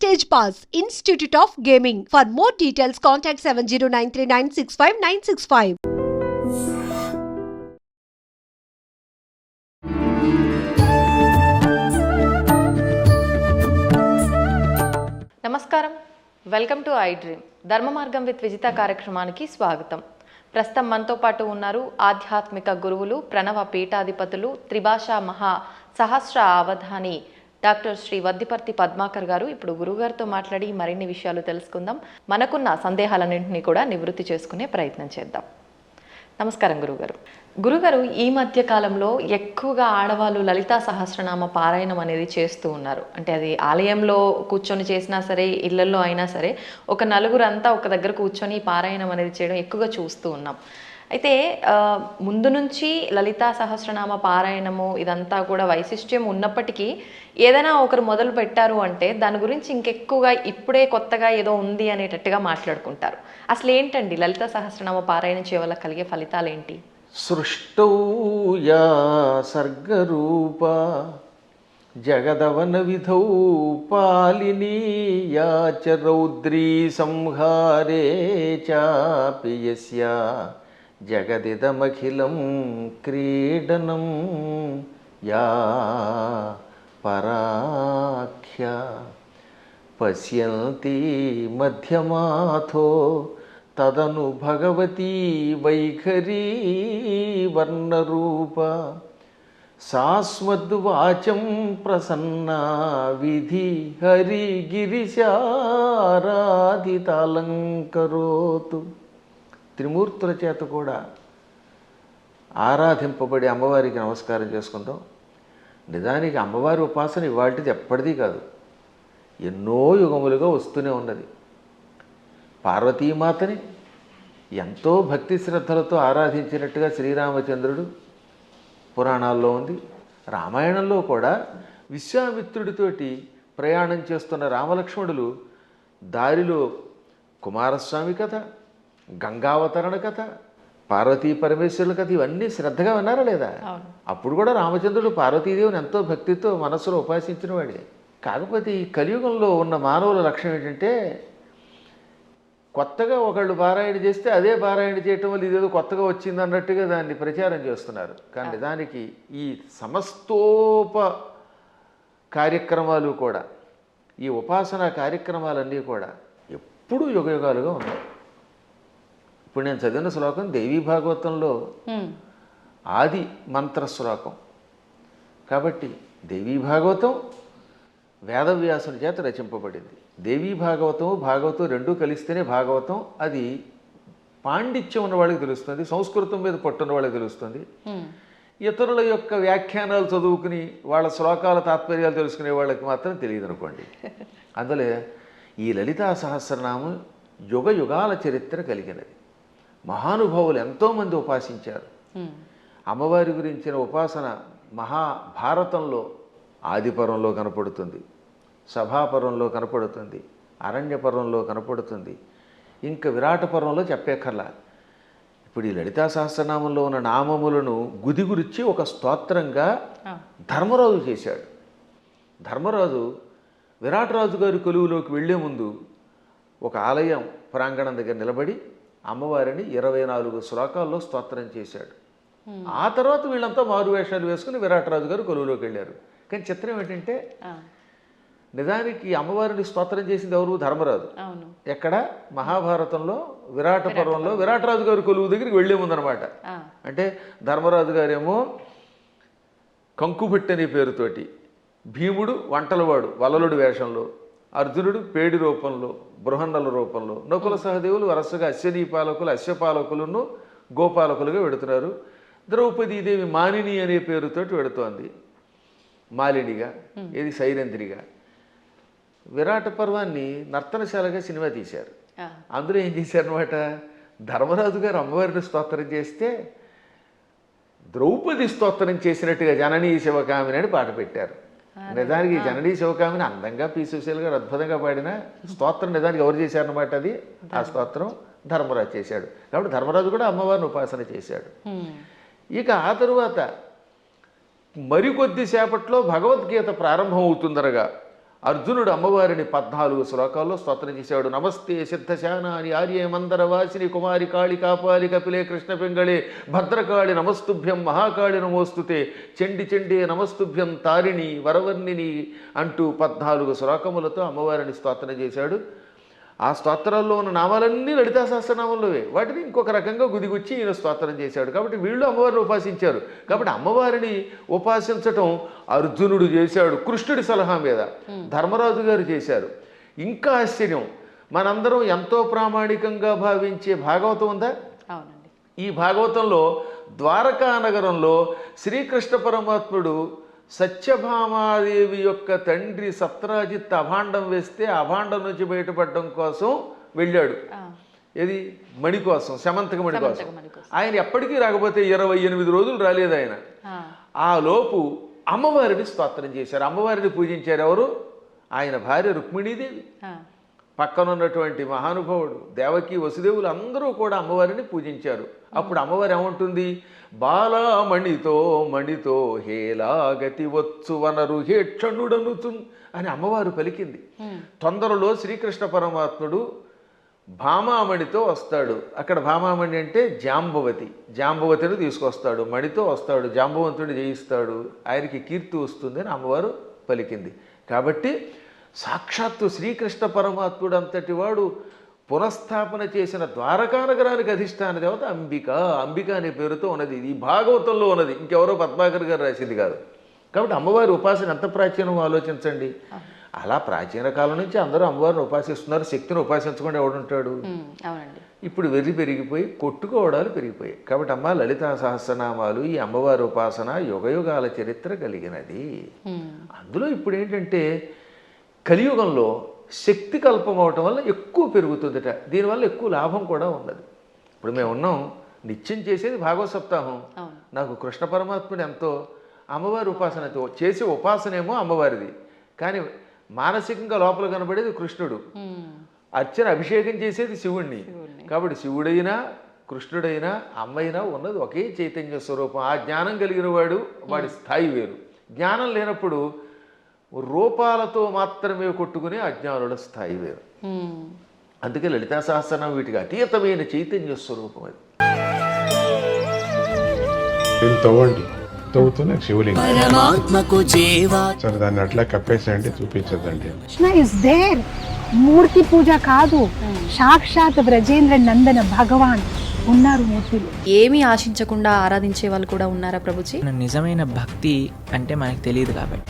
Stage Pass, Institute of Gaming. For more details, contact 7093965965965. నమస్కారం, welcome to I dream. ధర్మ మార్గం with Vijitha కార్యక్రమానికి స్వాగతం. ప్రస్తుతం మనతో పాటు ఉన్నారు ఆధ్యాత్మిక గురువులు, ప్రణవ పీఠాధిపతులు, త్రిభాషా మహా సహస్ర అవధాని డాక్టర్ శ్రీ వద్దిపర్తి పద్మాకర్ గారు. ఇప్పుడు గురువుగారితో మాట్లాడి మరిన్ని విషయాలు తెలుసుకుందాం. మనకున్న సందేహాలన్నింటినీ కూడా నివృత్తి చేసుకునే ప్రయత్నం చేద్దాం. నమస్కారం గురుగారు. గురుగారు, ఈ మధ్య కాలంలో ఎక్కువగా ఆడవాళ్ళు లలితా సహస్రనామ పారాయణం అనేది చేస్తూ ఉన్నారు. అంటే అది ఆలయంలో కూర్చొని చేసినా సరే, ఇళ్లలో అయినా సరే, ఒక నలుగురు అంతా ఒక దగ్గర కూర్చొని పారాయణం అనేది చేయడం ఎక్కువగా చూస్తూ ఉన్నాం. అయితే ముందు నుంచి లలితా సహస్రనామ పారాయణము ఇదంతా కూడా వైశిష్ట్యం ఉన్నప్పటికీ ఏదైనా ఒకరు మొదలు పెట్టారు అంటే దాని గురించి ఇంకెక్కువగా ఇప్పుడే కొత్తగా ఏదో ఉంది అనేటట్టుగా మాట్లాడుకుంటారు. అసలు ఏంటండి లలితా సహస్రనామ పారాయణం చేయవల్ల కలిగే ఫలితాలు ఏంటి? సృష్టౌ యా సర్గరూప జగదవన విధౌ పాలినీ యా చ రౌద్రీ సంహారే చాపి యస్యా జగదిదమఖిలం క్రీడనం యా పరాఖ్య పశ్యంతి మధ్యమాథో తదను భగవతీ వైఖరీ వర్ణరూప శాశ్వద్వాచం ప్రసన్నా విధి హరిగిరిశారాధితాలంకరోతు. త్రిమూర్తుల చేత కూడా ఆరాధింపబడి అమ్మవారికి నమస్కారం చేసుకుందాం. నిజానికి అమ్మవారి ఉపాసన ఇవాటిది ఎప్పటిదీ కాదు, ఎన్నో యుగములుగా వస్తూనే ఉన్నది. పార్వతీమాతని ఎంతో భక్తి శ్రద్ధలతో ఆరాధించినట్టుగా శ్రీరామచంద్రుడు పురాణాల్లో ఉంది. రామాయణంలో కూడా విశ్వామిత్రుడితోటి ప్రయాణం చేస్తున్న రామలక్ష్మణులు దారిలో కుమారస్వామి కథ, గంగావతరణ కథ, పార్వతీ పరమేశ్వరుల కథ ఇవన్నీ శ్రద్ధగా విన్నారా లేదా? అప్పుడు కూడా రామచంద్రుడు పార్వతీదేవిని ఎంతో భక్తితో మనస్సులో ఉపాసించిన వాడే. కాకపోతే ఈ కలియుగంలో ఉన్న మానవుల లక్ష్యం ఏంటంటే కొత్తగా ఒకళ్ళు పారాయణ చేస్తే అదే పారాయణ చేయటం వల్ల ఇదేదో కొత్తగా వచ్చింది అన్నట్టుగా దాన్ని ప్రచారం చేస్తున్నారు. కానీ దానికి ఈ సమస్తోప కార్యక్రమాలు కూడా, ఈ ఉపాసనా కార్యక్రమాలన్నీ కూడా ఎప్పుడూ యుగయుగాలుగా ఉన్నాయి. ఇప్పుడు నేను చదివిన శ్లోకం దేవీ భాగవతంలో ఆది మంత్ర శ్లోకం కాబట్టి దేవీ భాగవతం వేదవ్యాసుని చేత రచింపబడింది. దేవీ భాగవతం రెండూ కలిస్తేనే భాగవతం. అది పాండిత్యం ఉన్న వాళ్ళకి తెలుస్తుంది, సంస్కృతం మీద పట్టున్న వాళ్ళకి తెలుస్తుంది. ఇతరుల యొక్క వ్యాఖ్యానాలు చదువుకుని వాళ్ళ శ్లోకాల తాత్పర్యాలు తెలుసుకునే వాళ్ళకి మాత్రం తెలియదు అనుకోండి. అందులో ఈ లలితా సహస్రనామం యుగ యుగాల చరిత్ర కలిగినది. మహానుభావులు ఎంతోమంది ఉపాసించారు. అమ్మవారి గురించిన ఉపాసన మహాభారతంలో ఆదిపర్వంలో కనపడుతుంది, సభాపర్వంలో కనపడుతుంది, అరణ్యపర్వంలో కనపడుతుంది, ఇంకా విరాట పర్వంలో చెప్పేకర్లా. ఇప్పుడు ఈ లలితా సహస్రనామంలో ఉన్న నామములను గుదిగురిచ్చి ఒక స్తోత్రంగా ధర్మరాజు చేశాడు. ధర్మరాజు విరాటరాజు గారి కొలువులోకి వెళ్లే ముందు ఒక ఆలయం ప్రాంగణం దగ్గర నిలబడి అమ్మవారిని 24 శ్లోకాల్లో స్తోత్రం చేశాడు. ఆ తర్వాత వీళ్ళంతా మారువేషాలు వేసుకుని విరాటరాజు గారు కొలువులోకి వెళ్ళారు. కానీ చిత్రం ఏంటంటే నిజానికి అమ్మవారిని స్తోత్రం చేసింది ఎవరు? ధర్మరాజు. ఎక్కడ? మహాభారతంలో విరాట పర్వంలో విరాటరాజు గారి కొలువు దగ్గరికి వెళ్లే ముందనమాట. అంటే ధర్మరాజు గారేమో కంకుబెట్టి అనే పేరుతోటి, భీముడు వంటలవాడు వలలుడి వేషంలో, అర్జునుడు పేడి రూపంలో, బృహన్నల రూపంలో, నకుల సహదేవులు వరుసగా అశ్వనీ పాలకులు, అశ్వపాలకులను గోపాలకులుగా వెడుతున్నారు. ద్రౌపదీదేవి మానిని అనే పేరుతోటి వెడుతోంది, మాలినిగా, ఇది సైరంధ్రిగా. విరాట పర్వాన్ని నర్తనశాలగా సినిమా తీశారు. అందులో ఏం చేశారనమాట, ధర్మరాజు గారు అమ్మవారిని స్తోత్రం చేస్తే ద్రౌపది స్తోత్రం చేసినట్టుగా జననీ శివకామిని అని పాట పెట్టారు. నిజానికి జననీ శివకామిని అందంగా పీసుశీల్ గారు అద్భుతంగా పాడిన స్తోత్రం నిజానికి ఎవరు చేశారనమాట? అది ఆ స్తోత్రం ధర్మరాజు చేశాడు. కాబట్టి ధర్మరాజు కూడా అమ్మవారిని ఉపాసన చేశాడు. ఇక ఆ తరువాత మరికొద్దిసేపట్లో భగవద్గీత ప్రారంభం అవుతుందనగా అర్జునుడు అమ్మవారిని 14 శ్లోకాల్లో స్తోత్రం చేశాడు. నమస్తే సిద్ధశానాని ఆర్యే మందరవాసిని కుమారి కాళి కాపాలి కపిలే కృష్ణ పింగళే భద్రకాళి నమస్తుభ్యం మహాకాళి నమోస్తుతే చండి చండి నమస్తుభ్యం తారిణి వరవర్ణిని అంటూ 14 శ్లోకములతో అమ్మవారిని స్తోత్రం చేశాడు. ఆ స్తోత్రాల్లో ఉన్న నామాలన్నీ లలితా సహస్రనామంలోవే. వాటిని ఇంకొక రకంగా గుదిగుచ్చి ఈయన స్తోత్రం చేశాడు. కాబట్టి వీళ్ళు అమ్మవారిని ఉపాసించారు. కాబట్టి అమ్మవారిని ఉపాసించటం అర్జునుడు చేశాడు కృష్ణుడి సలహా మీద, ధర్మరాజు గారు చేశారు. ఇంకా ఆశ్చర్యం, మనందరం ఎంతో ప్రామాణికంగా భావించే భాగవతం ఉందా? అవునండి. ఈ భాగవతంలో ద్వారకా నగరంలో శ్రీకృష్ణ పరమాత్ముడు సత్యభామాదేవి యొక్క తండ్రి సత్రాజిత్ అభాండం వేస్తే అభాండం నుంచి బయటపడడం కోసం వెళ్ళాడు. ఏది? మణి కోసం, శమంతక మణి కోసం. ఆయన ఎప్పటికీ రాకపోతే 28 రోజులు రాలేదు ఆయన. ఆ లోపు అమ్మవారిని స్తోత్రం చేశారు, అమ్మవారిని పూజించారు. ఎవరు? ఆయన భార్య రుక్మిణీదేవి, పక్కనున్నటువంటి మహానుభావుడు దేవకి వసుదేవులు అందరూ కూడా అమ్మవారిని పూజించారు. అప్పుడు అమ్మవారు ఏమంటుంది? బాలామణితో మణితో హేలాగతి వచ్చు వనరు హేక్షణుడనుతు అని అమ్మవారు పలికింది. తొందరలో శ్రీకృష్ణ పరమాత్ముడు భామామణితో వస్తాడు. అక్కడ భామామణి అంటే జాంబవతి, జాంబవతిని తీసుకొస్తాడు. మణితో వస్తాడు, జాంబవంతుడిని జయిస్తాడు, ఆయనకి కీర్తి వస్తుంది అని అమ్మవారు పలికింది. కాబట్టి సాక్షాత్తు శ్రీకృష్ణ పరమాత్ముడు అంతటి వాడు పునఃస్థాపన చేసిన ద్వారకా నగరానికి అధిష్టాన దేవత అంబిక. అంబిక అనే పేరుతో ఉన్నది. ఇది భాగవతంలో ఉన్నది, ఇంకెవరో పద్మాకర్ గారు రాసింది కాదు. కాబట్టి అమ్మవారి ఉపాసన ఎంత ప్రాచీనమో ఆలోచించండి. అలా ప్రాచీన కాలం నుంచి అందరూ అమ్మవారిని ఉపాసిస్తున్నారు. శక్తిని ఉపాసించకుండా ఎవడుంటాడు? ఇప్పుడు వెర్రి పెరిగిపోయి కొట్టుకోవడాలు పెరిగిపోయాయి. కాబట్టి అమ్మ లలితా సహస్రనామాలు, ఈ అమ్మవారి ఉపాసన యుగయుగాల చరిత్ర కలిగినది. అందులో ఇప్పుడు ఏంటంటే కలియుగంలో శక్తి కల్పం అవటం వల్ల ఎక్కువ పెరుగుతుందట. దీనివల్ల ఎక్కువ లాభం కూడా ఉన్నది. ఇప్పుడు మేము ఉన్నాం, నిత్యం చేసేది భాగవత సప్తాహం. నాకు కృష్ణ పరమాత్ముడు ఎంతో, అమ్మవారి ఉపాసనతో చేసే ఉపాసనేమో అమ్మవారిది, కానీ మానసికంగా లోపల కనబడేది కృష్ణుడు. అర్చన అభిషేకం చేసేది శివుణ్ణి. కాబట్టి శివుడైనా కృష్ణుడైనా అమ్మైనా ఉన్నది ఒకే చైతన్య స్వరూపం. ఆ జ్ఞానం కలిగిన వాడి స్థాయి వేరు. జ్ఞానం లేనప్పుడు రూపాలతో మాత్రమే కొట్టుకునే అజ్ఞానుల స్థాయి వేరు. అందుకే లలితా సహస్రనామం వీటికి అతీతమైన చైతన్య స్వరూపం అది. తవ్వండి, తవ్వుతూనే శివలింగం. సరే, దాన్ని అట్లా కప్పేసేయండి, చూపించదండి. Krishna is there. మూర్తి పూజ కాదు, సాక్షాత్ బ్రజేంద్ర నందన భగవాన్ ఉన్నారు మూర్తిలో. ఏమీ ఆశించకుండా ఆరాధించే వాళ్ళు కూడా ఉన్నారా ప్రభుజీ? నిజమైన భక్తి అంటే మనకు తెలియదు కాబట్టి